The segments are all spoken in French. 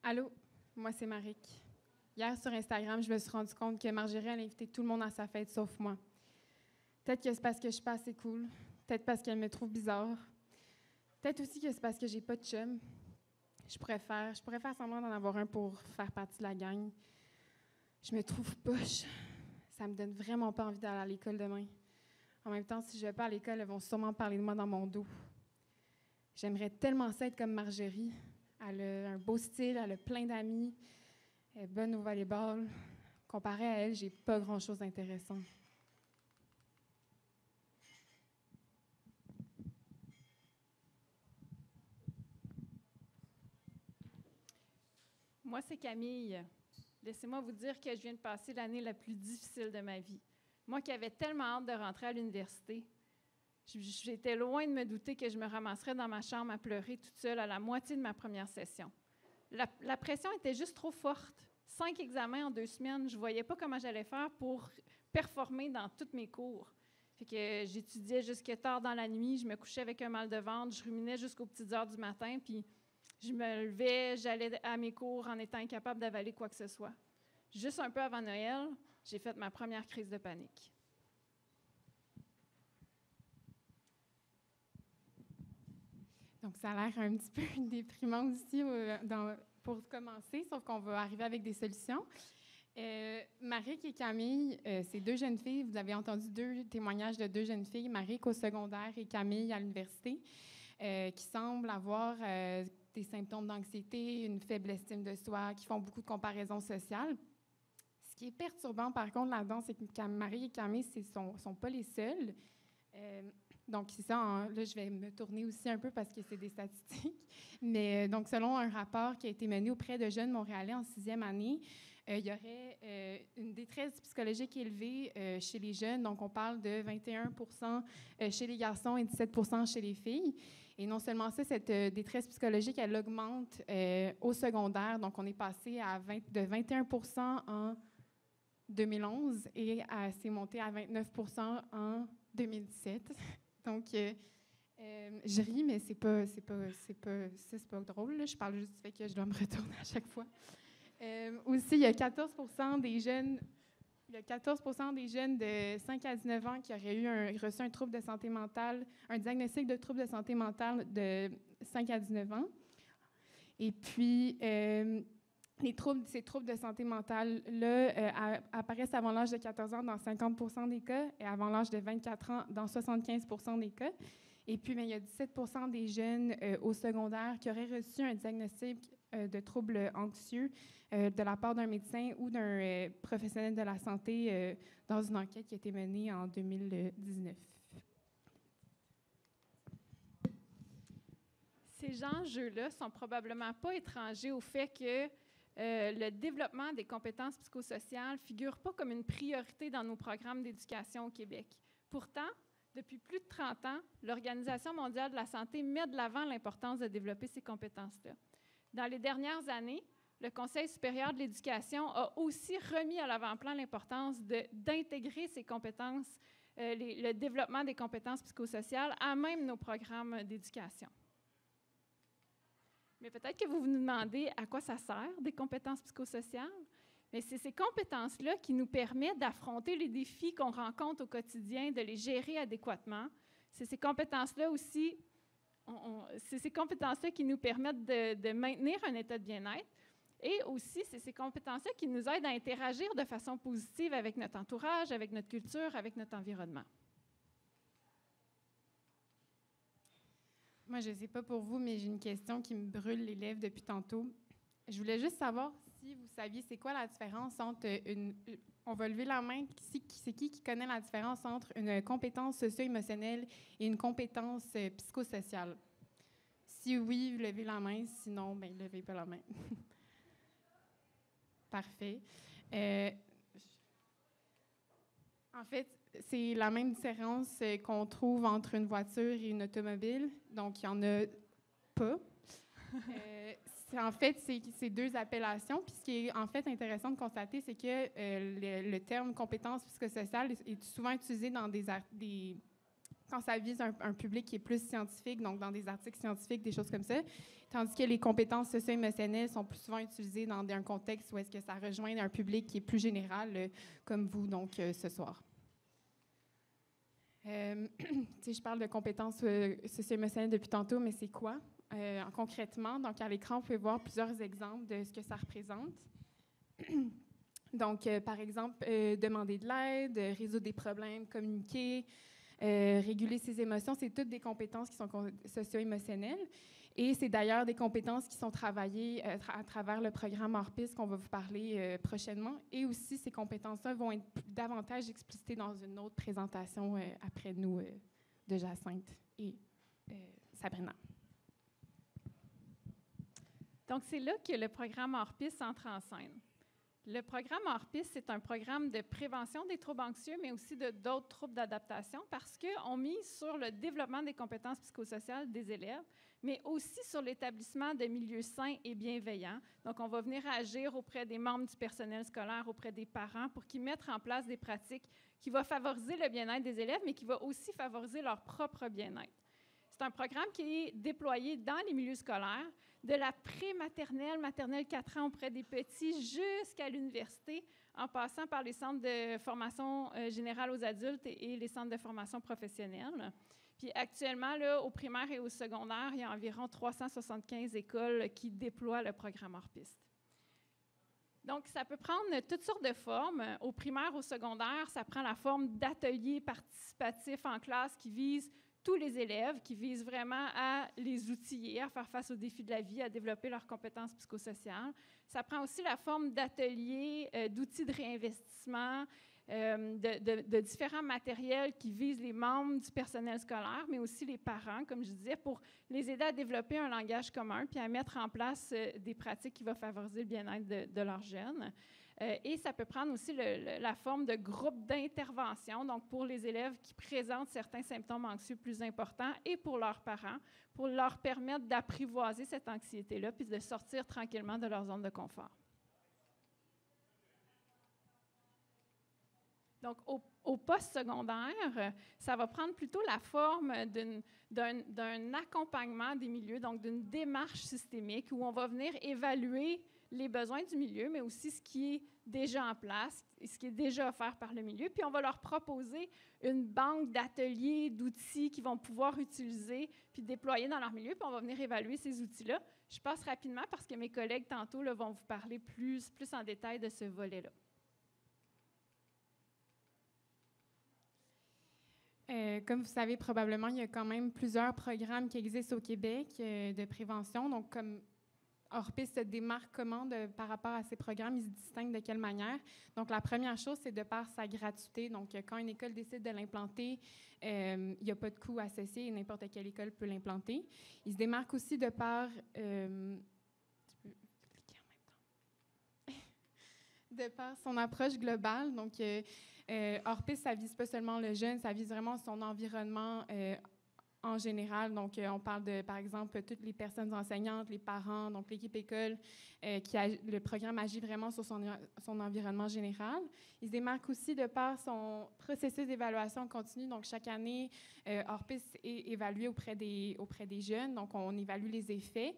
Allô, moi c'est Marik. Hier sur Instagram, je me suis rendu compte que Marjorie a invité tout le monde à sa fête sauf moi. Peut-être que c'est parce que je suis pas assez cool, peut-être parce qu'elle me trouve bizarre, peut-être aussi que c'est parce que j'ai pas de chum. Je pourrais faire semblant d'en avoir un pour faire partie de la gang. Je me trouve poche. Ça me donne vraiment pas envie d'aller à l'école demain. En même temps, si je vais pas à l'école, elles vont sûrement parler de moi dans mon dos. J'aimerais tellement ça être comme Marjorie. Elle a un beau style, elle a plein d'amis, elle est bonne au volleyball. Comparé à elle, j'ai pas grand-chose d'intéressant. Moi, c'est Camille. Laissez-moi vous dire que je viens de passer l'année la plus difficile de ma vie. Moi qui avais tellement hâte de rentrer à l'université, j'étais loin de me douter que je me ramasserais dans ma chambre à pleurer toute seule à la moitié de ma première session. La pression était juste trop forte. 5 examens en 2 semaines, je ne voyais pas comment j'allais faire pour performer dans tous mes cours. Fait que j'étudiais jusque tard dans la nuit, je me couchais avec un mal de ventre, je ruminais jusqu'aux petites heures du matin, puis je me levais, j'allais à mes cours en étant incapable d'avaler quoi que ce soit. Juste un peu avant Noël, j'ai fait ma première crise de panique. Donc, ça a l'air un petit peu déprimant aussi pour commencer, sauf qu'on va arriver avec des solutions. Marik et Camille, c'est 2 jeunes filles. Vous avez entendu 2 témoignages de 2 jeunes filles, Marik au secondaire et Camille à l'université, qui semblent avoir des symptômes d'anxiété, une faible estime de soi, qui font beaucoup de comparaisons sociales. Ce qui est perturbant, par contre, là-dedans, c'est que Marik et Camille ne sont pas les seuls. Donc, c'est ça, là, je vais me tourner aussi un peu parce que c'est des statistiques. Mais donc, selon un rapport qui a été mené auprès de jeunes Montréalais en 6e année, il y aurait une détresse psychologique élevée chez les jeunes. Donc, on parle de 21% chez les garçons et 17% chez les filles. Et non seulement ça, cette détresse psychologique, elle augmente au secondaire. Donc, on est passé de 21% en 2011 et c'est monté à 29% en 2017. Donc, je ris, mais c'est pas drôle. Là. Je parle juste du fait que je dois me retourner à chaque fois. Aussi, il y a 14% des jeunes de 5 à 19 ans qui auraient reçu un trouble de santé mentale, un diagnostic de trouble de santé mentale de 5 à 19 ans. Et puis, ces troubles de santé mentale-là apparaissent avant l'âge de 14 ans dans 50% des cas et avant l'âge de 24 ans dans 75% des cas. Et puis, il y a 17% des jeunes au secondaire qui auraient reçu un diagnostic de troubles anxieux de la part d'un médecin ou d'un professionnel de la santé dans une enquête qui a été menée en 2019. Ces enjeux-là sont probablement pas étrangers au fait que le développement des compétences psychosociales ne figure pas comme une priorité dans nos programmes d'éducation au Québec. Pourtant, depuis plus de 30 ans, l'Organisation mondiale de la santé met de l'avant l'importance de développer ces compétences-là. Dans les dernières années, le Conseil supérieur de l'éducation a aussi remis à l'avant-plan l'importance d'intégrer ces compétences, le développement des compétences psychosociales à même nos programmes d'éducation. Mais peut-être que vous vous demandez à quoi ça sert, des compétences psychosociales. Mais c'est ces compétences-là qui nous permettent d'affronter les défis qu'on rencontre au quotidien, de les gérer adéquatement. C'est ces compétences-là aussi, c'est ces compétences-là qui nous permettent de maintenir un état de bien-être. Et aussi, c'est ces compétences-là qui nous aident à interagir de façon positive avec notre entourage, avec notre culture, avec notre environnement. Moi, je ne sais pas pour vous, mais j'ai une question qui me brûle les lèvres depuis tantôt. Je voulais juste savoir si vous saviez c'est quoi la différence entre on va lever la main, c'est qui connaît la différence entre une compétence socio-émotionnelle et une compétence psychosociale? Si oui, levez la main, sinon, bien, levez pas la main. Parfait. En fait, c'est la même différence qu'on trouve entre une voiture et une automobile. Donc, il n'y en a pas. En fait, c'est 2 appellations. Puis, ce qui est en fait intéressant de constater, c'est que le terme compétence psychosociale est souvent utilisé dans des quand ça vise un public qui est plus scientifique, donc dans des articles scientifiques, des choses comme ça, tandis que les compétences socio-émotionnelles sont plus souvent utilisées dans un contexte où est-ce que ça rejoint un public qui est plus général, comme vous, donc, ce soir. Je parle de compétences socio-émotionnelles depuis tantôt, mais c'est quoi? Concrètement, donc à l'écran, vous pouvez voir plusieurs exemples de ce que ça représente. Donc, par exemple, demander de l'aide, résoudre des problèmes, communiquer, réguler ses émotions, c'est toutes des compétences qui sont socio-émotionnelles. Et c'est d'ailleurs des compétences qui sont travaillées à travers le programme Hors-Piste qu'on va vous parler prochainement. Et aussi, ces compétences-là vont être davantage explicitées dans une autre présentation après nous de Jacinthe et Sabrina. Donc, c'est là que le programme Hors-Piste entre en scène. Le programme Hors-Piste, c'est un programme de prévention des troubles anxieux, mais aussi d'autres troubles d'adaptation, parce qu'on mise sur le développement des compétences psychosociales des élèves, mais aussi sur l'établissement de milieux sains et bienveillants. Donc, on va venir agir auprès des membres du personnel scolaire, auprès des parents, pour qu'ils mettent en place des pratiques qui vont favoriser le bien-être des élèves, mais qui vont aussi favoriser leur propre bien-être. C'est un programme qui est déployé dans les milieux scolaires, de la pré-maternelle, maternelle 4 ans auprès des petits, jusqu'à l'université, en passant par les centres de formation générale aux adultes et les centres de formation professionnelle. Puis actuellement, là, au primaire et au secondaire, il y a environ 375 écoles qui déploient le programme Hors-Piste. Donc, ça peut prendre toutes sortes de formes. Au primaire, au secondaire, ça prend la forme d'ateliers participatifs en classe qui visent tous les élèves, qui visent vraiment à les outiller, à faire face aux défis de la vie, à développer leurs compétences psychosociales. Ça prend aussi la forme d'ateliers, d'outils de réinvestissement, de différents matériels qui visent les membres du personnel scolaire, mais aussi les parents, comme je disais, pour les aider à développer un langage commun puis à mettre en place des pratiques qui vont favoriser le bien-être de leurs jeunes. Et ça peut prendre aussi la forme de groupes d'intervention, donc pour les élèves qui présentent certains symptômes anxieux plus importants et pour leurs parents, pour leur permettre d'apprivoiser cette anxiété-là puis de sortir tranquillement de leur zone de confort. Donc, au post-secondaire, ça va prendre plutôt la forme d'un accompagnement des milieux, donc d'une démarche systémique où on va venir évaluer les besoins du milieu, mais aussi ce qui est déjà en place et ce qui est déjà offert par le milieu. Puis, on va leur proposer une banque d'ateliers, d'outils qu'ils vont pouvoir utiliser puis déployer dans leur milieu, puis on va venir évaluer ces outils-là. Je passe rapidement parce que mes collègues, tantôt, là, vont vous parler plus en détail de ce volet-là. Comme vous savez probablement, il y a quand même plusieurs programmes qui existent au Québec de prévention. Donc, comme Hors-Piste se démarque comment par rapport à ces programmes, ils se distinguent de quelle manière? Donc, la première chose, c'est de par sa gratuité. Donc, quand une école décide de l'implanter, il n'y a pas de coût associé et n'importe quelle école peut l'implanter. Il se démarque aussi de par... de par son approche globale. Donc, Hors-Piste, ça ne vise pas seulement le jeune, ça vise vraiment son environnement en général. Donc, on parle de, par exemple, toutes les personnes enseignantes, les parents, donc l'équipe école, le programme agit vraiment sur son environnement général. Il se démarque aussi de par son processus d'évaluation continue. Donc, chaque année, Hors-Piste est évalué auprès des jeunes. Donc, on évalue les effets.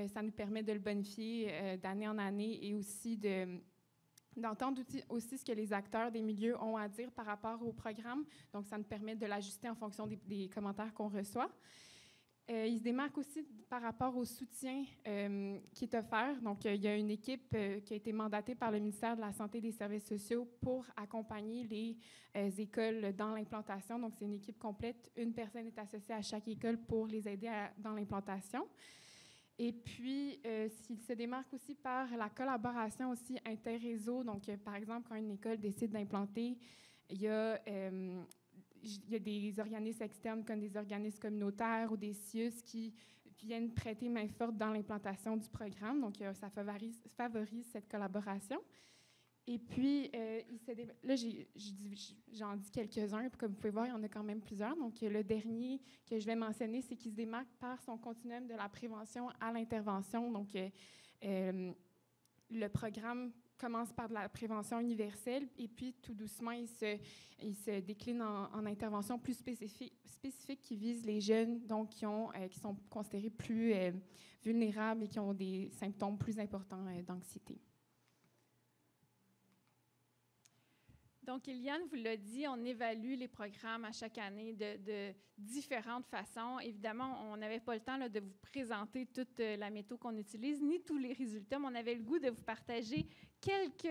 Ça nous permet de le bonifier d'année en année et aussi d'entendre aussi ce que les acteurs des milieux ont à dire par rapport au programme. Donc, ça nous permet de l'ajuster en fonction des commentaires qu'on reçoit. Il se démarque aussi par rapport au soutien qui est offert. Donc, il y a une équipe qui a été mandatée par le ministère de la Santé et des Services sociaux pour accompagner les écoles dans l'implantation. Donc, c'est une équipe complète. Une personne est associée à chaque école pour les aider dans l'implantation. Et puis, s'il se démarque aussi par la collaboration aussi interréseau. Donc, par exemple, quand une école décide d'implanter, il y a des organismes externes comme des organismes communautaires ou des CIUS qui viennent prêter main forte dans l'implantation du programme. Donc, ça favorise cette collaboration. Et puis, là, j'en dis quelques-uns. Comme vous pouvez voir, il y en a quand même plusieurs. Donc, le dernier que je vais mentionner, c'est qu'il se démarque par son continuum de la prévention à l'intervention. Donc, le programme commence par de la prévention universelle et puis tout doucement, il se décline en interventions plus spécifiques qui visent les jeunes, donc qui sont considérés plus vulnérables et qui ont des symptômes plus importants d'anxiété. Donc, Eliane vous l'a dit, on évalue les programmes à chaque année de différentes façons. Évidemment, on n'avait pas le temps là, de vous présenter toute la méthode qu'on utilise, ni tous les résultats, mais on avait le goût de vous partager quelques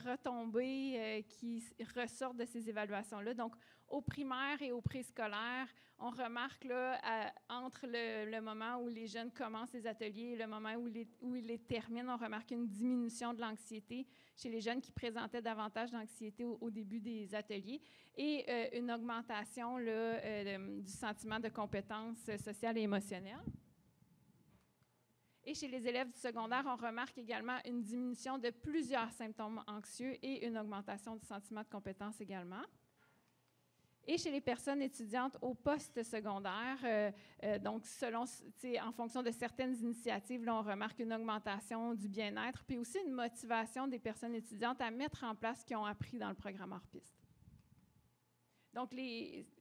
retombées qui ressortent de ces évaluations-là. Donc, au primaire et au préscolaire, on remarque là, entre le moment où les jeunes commencent les ateliers et le moment où ils les terminent, on remarque une diminution de l'anxiété chez les jeunes qui présentaient davantage d'anxiété au début des ateliers et une augmentation là, du sentiment de compétence sociale et émotionnelle. Et chez les élèves du secondaire, on remarque également une diminution de plusieurs symptômes anxieux et une augmentation du sentiment de compétence également. Et chez les personnes étudiantes au post-secondaire, donc en fonction de certaines initiatives, là, on remarque une augmentation du bien-être, puis aussi une motivation des personnes étudiantes à mettre en place ce qu'ils ont appris dans le programme hors-piste. Donc,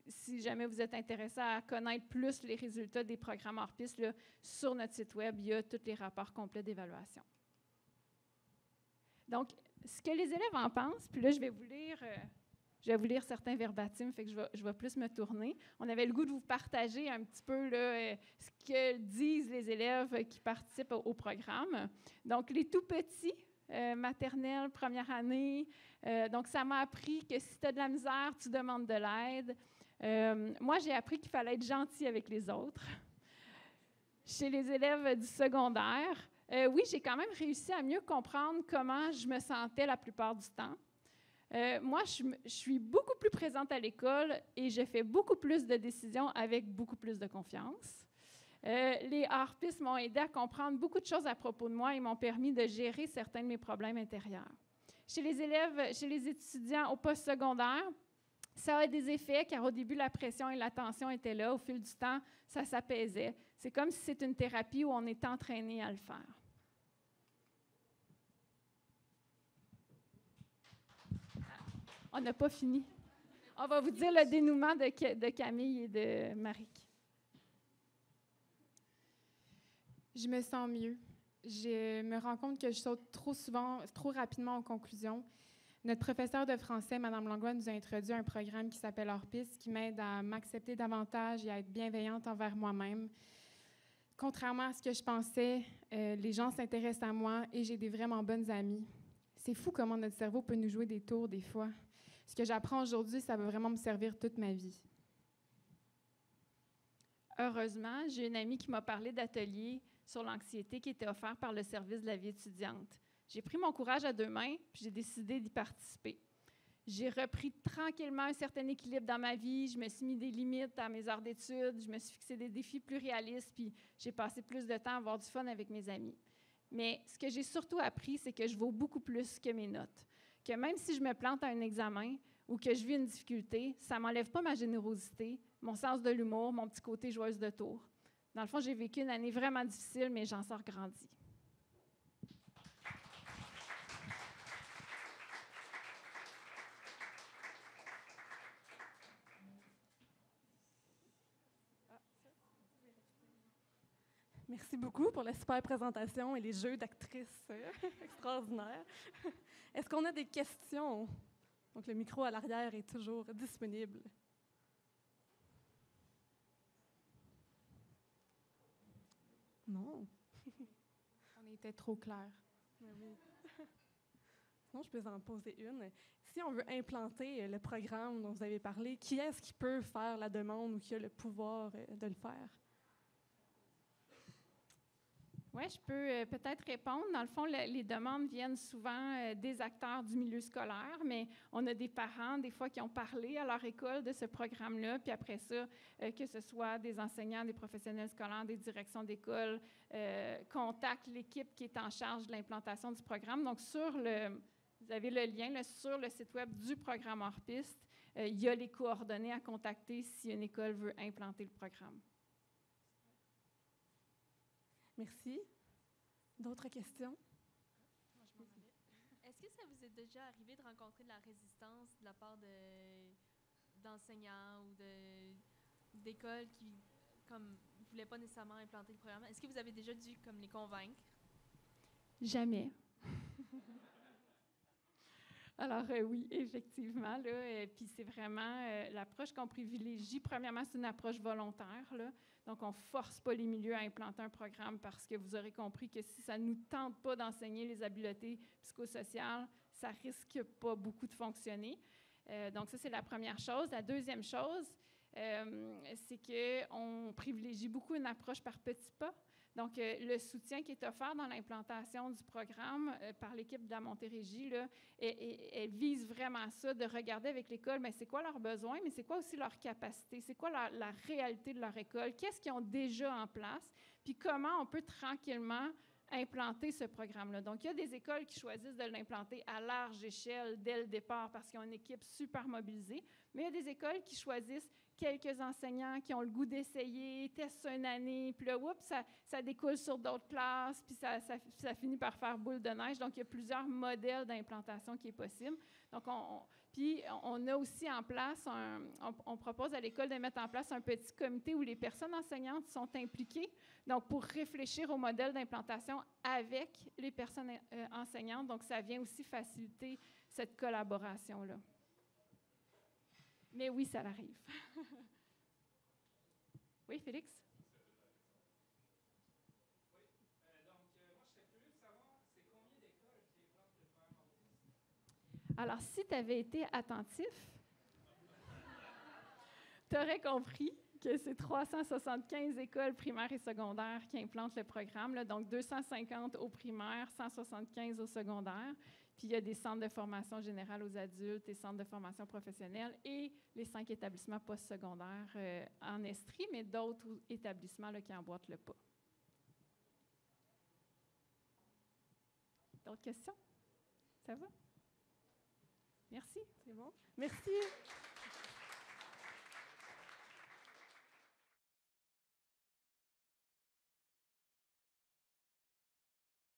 si jamais vous êtes intéressé à connaître plus les résultats des programmes hors-piste, là, sur notre site web, il y a tous les rapports complets d'évaluation. Donc, ce que les élèves en pensent, puis là, je vais vous lire certains verbatim, fait que je vais plus me tourner. On avait le goût de vous partager un petit peu là, ce que disent les élèves qui participent au programme. Donc, les tout petits, maternelle, première année. Donc, ça m'a appris que si tu as de la misère, tu demandes de l'aide. Moi, j'ai appris qu'il fallait être gentil avec les autres. Chez les élèves du secondaire, oui, j'ai quand même réussi à mieux comprendre comment je me sentais la plupart du temps. Moi, je suis beaucoup plus présente à l'école et je fais beaucoup plus de décisions avec beaucoup plus de confiance. Les hors-pistes m'ont aidé à comprendre beaucoup de choses à propos de moi et m'ont permis de gérer certains de mes problèmes intérieurs. Chez les étudiants au post-secondaire, ça a des effets car au début, la pression et la tension étaient là. Au fil du temps, ça s'apaisait. C'est comme si c'était une thérapie où on est entraîné à le faire. On n'a pas fini. On va vous dire le dénouement de Camille et de Marie. Je me sens mieux. Je me rends compte que je saute trop rapidement aux conclusions. Notre professeure de français, Mme Langlois, nous a introduit un programme qui s'appelle Hors-piste, qui m'aide à m'accepter davantage et à être bienveillante envers moi-même. Contrairement à ce que je pensais, les gens s'intéressent à moi et j'ai des vraiment bonnes amies. C'est fou comment notre cerveau peut nous jouer des tours des fois. Ce que j'apprends aujourd'hui, ça va vraiment me servir toute ma vie. Heureusement, j'ai une amie qui m'a parlé d'ateliers sur l'anxiété qui était offert par le service de la vie étudiante. J'ai pris mon courage à deux mains, puis j'ai décidé d'y participer. J'ai repris tranquillement un certain équilibre dans ma vie, je me suis mis des limites à mes heures d'études, je me suis fixé des défis plus réalistes, puis j'ai passé plus de temps à avoir du fun avec mes amis. Mais ce que j'ai surtout appris, c'est que je vaux beaucoup plus que mes notes. Que même si je me plante à un examen ou que je vis une difficulté, ça ne m'enlève pas ma générosité, mon sens de l'humour, mon petit côté joueuse de tour. Dans le fond, j'ai vécu une année vraiment difficile, mais j'en sors grandie. Merci beaucoup pour la super présentation et les jeux d'actrices extraordinaires. Est-ce qu'on a des questions? Donc, le micro à l'arrière est toujours disponible. Non. On était trop clairs. Oui. Sinon, je peux en poser une. Si on veut implanter le programme dont vous avez parlé, qui est-ce qui peut faire la demande ou qui a le pouvoir de le faire? Oui, je peux peut-être répondre. Dans le fond, les demandes viennent souvent des acteurs du milieu scolaire, mais on a des parents, des fois, qui ont parlé à leur école de ce programme-là, puis après ça, que ce soit des enseignants, des professionnels scolaires, des directions d'école, contactent l'équipe qui est en charge de l'implantation du programme. Donc, vous avez le lien là, sur le site web du programme Hors-piste. Il y a les coordonnées à contacter si une école veut implanter le programme. Merci. D'autres questions? Est-ce que vous est déjà arrivé de rencontrer de la résistance de la part d'enseignants ou d'écoles qui comme voulaient pas nécessairement implanter le programme? Est-ce que vous avez déjà dû comme les convaincre? Jamais. Alors oui, effectivement, là, puis c'est vraiment l'approche qu'on privilégie. Premièrement, c'est une approche volontaire, là. Donc, on ne force pas les milieux à implanter un programme parce que vous aurez compris que si ça ne nous tente pas d'enseigner les habiletés psychosociales, ça risque pas beaucoup de fonctionner. Donc, ça, c'est la première chose. La deuxième chose, c'est qu'on privilégie beaucoup une approche par petits pas. Donc, le soutien qui est offert dans l'implantation du programme par l'équipe de la Montérégie, là, elle vise vraiment ça, de regarder avec l'école, mais c'est quoi leurs besoins, mais c'est quoi aussi leur capacité, c'est quoi la réalité de leur école, qu'est-ce qu'ils ont déjà en place, puis comment on peut tranquillement implanter ce programme-là. Donc, il y a des écoles qui choisissent de l'implanter à large échelle dès le départ parce qu'ils ont une équipe super mobilisée, mais il y a des écoles qui choisissent quelques enseignants qui ont le goût d'essayer, testent une année, puis là, oups, ça découle sur d'autres classes, puis ça finit par faire boule de neige. Donc, il y a plusieurs modèles d'implantation qui est possible. Donc, puis on a aussi en place, on propose à l'école de mettre en place un petit comité où les personnes enseignantes sont impliquées, donc pour réfléchir au modèle d'implantation avec les personnes enseignantes. Donc, ça vient aussi faciliter cette collaboration-là. Mais oui, ça arrive. Oui, Félix? Oui, donc moi, je serais curieux de savoir, c'est combien d'écoles qui implantent le programme Autisme? Alors, si tu avais été attentif, tu aurais compris que c'est 375 écoles primaires et secondaires qui implantent le programme, là, donc 250 au primaire, 175 au secondaire. Puis il y a des centres de formation générale aux adultes, des centres de formation professionnelle et les 5 établissements postsecondaires en Estrie, mais d'autres établissements là, qui emboîtent le pas. D'autres questions? Ça va? Merci. C'est bon. Merci.